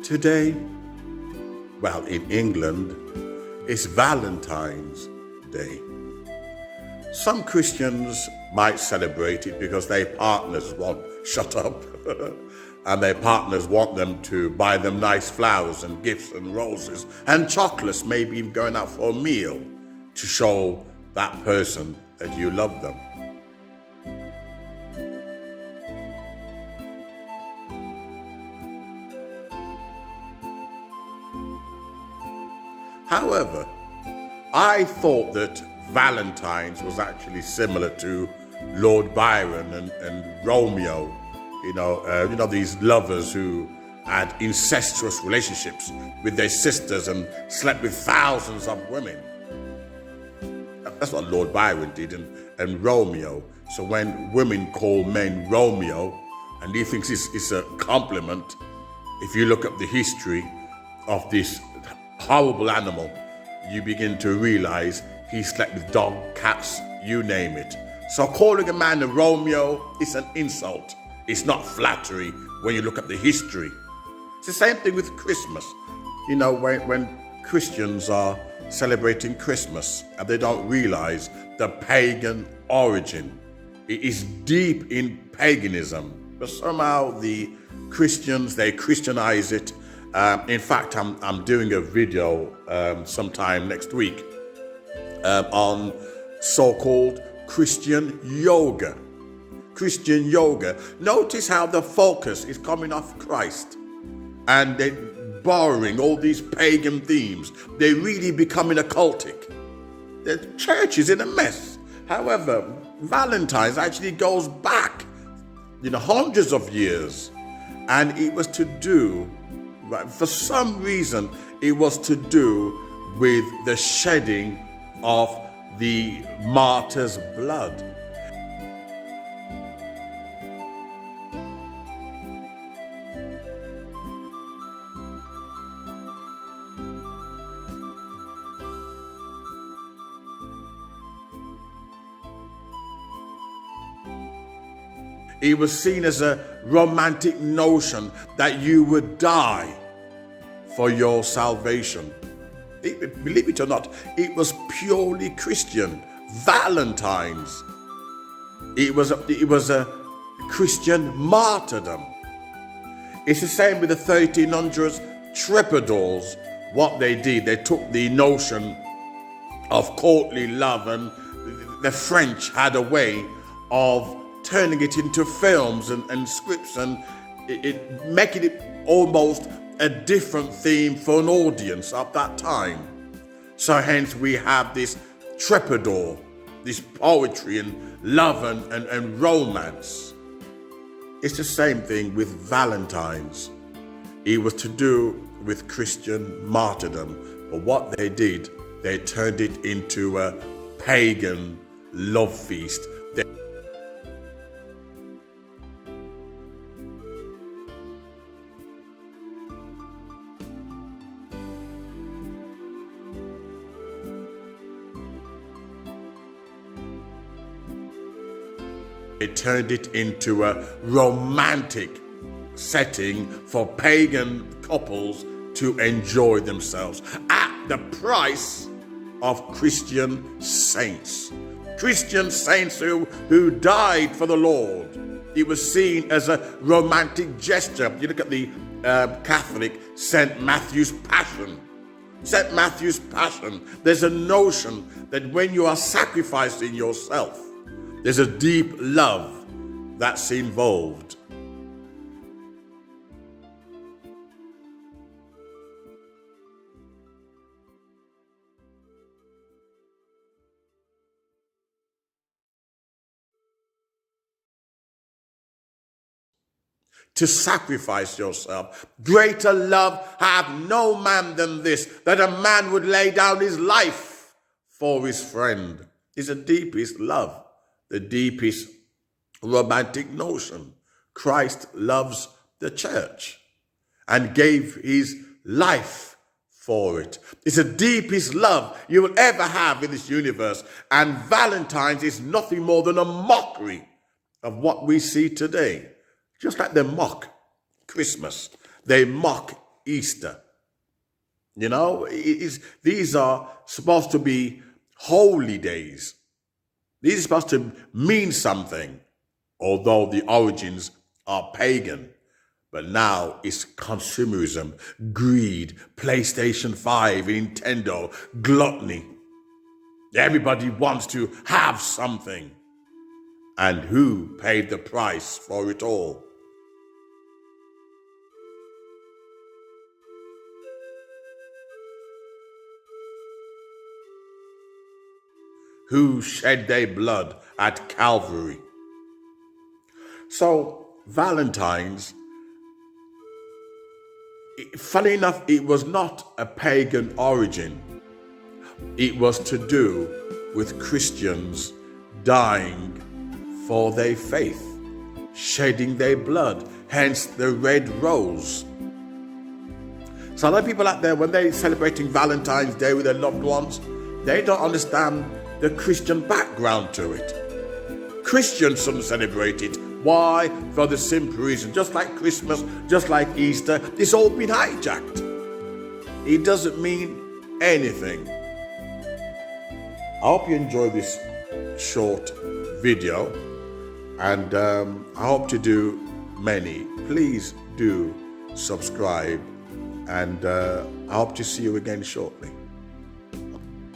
Today, well, in England, it's Valentine's Day. Some Christians might celebrate it because their partners won't shut up and their partners want them to buy them nice flowers and gifts and roses and chocolates, maybe even going out for a meal to show that person that you love them. However, I thought that Valentine's was actually similar to Lord Byron and Romeo, these lovers who had incestuous relationships with their sisters and slept with thousands of women. That's what Lord Byron did and Romeo. So when women call men Romeo, and he thinks it's a compliment, if you look up the history of this horrible animal, you begin to realize he slept with dog, cats, you name it. So calling a man a Romeo is an insult. It's not flattery when you look at the history. It's the same thing with Christmas. When Christians are celebrating Christmas and they don't realize the pagan origin. It is deep in paganism, but somehow the Christians, they Christianize it. In fact, I'm doing a video sometime next week on so-called Christian yoga. Christian yoga. Notice how the focus is coming off Christ and they're borrowing all these pagan themes. They're really becoming occultic. The church is in a mess. However, Valentine's actually goes back, hundreds of years, and it was to do, for some reason, it was to do with the shedding of the martyr's blood. It was seen as a romantic notion that you would die for your salvation. Believe it or not, it was purely Christian. Valentine's. It was a Christian martyrdom. It's the same with the 1300s troubadours. What they did, they took the notion of courtly love, and the French had a way of turning it into films and scripts and making it almost a different theme for an audience at that time. So hence we have this troubadour, this poetry and love and romance. It's the same thing with Valentine's. It was to do with Christian martyrdom, but what they did, they turned it into a pagan love feast. It turned it into a romantic setting for pagan couples to enjoy themselves at the price of Christian saints. Christian saints who died for the Lord. It was seen as a romantic gesture. You look at the Catholic St. Matthew's Passion. St. Matthew's Passion, there's a notion that when you are sacrificing yourself, there's a deep love that's involved. To sacrifice yourself. Greater love hath no man than this, that a man would lay down his life for his friend. It's the deepest love. The deepest romantic notion. Christ loves the church and gave his life for it. It's the deepest love you will ever have in this universe. And Valentine's is nothing more than a mockery of what we see today. Just like they mock Christmas, they mock Easter. You know, these are supposed to be holy days. These are supposed to mean something, although the origins are pagan. But now it's consumerism, greed, PlayStation 5, Nintendo, gluttony. Everybody wants to have something. And who paid the price for it all? Who shed their blood at Calvary? So, Valentine's, funny enough, it was not a pagan origin. It was to do with Christians dying for their faith, shedding their blood, hence the red rose. So a lot of people out there, when they're celebrating Valentine's Day with their loved ones, they don't understand the Christian background to it. Christians shouldn't celebrate it. Why? For the simple reason, just like Christmas, just like Easter, it's all been hijacked. It doesn't mean anything. I hope you enjoy this short video, and I hope to do many. Please do subscribe, and I hope to see you again shortly.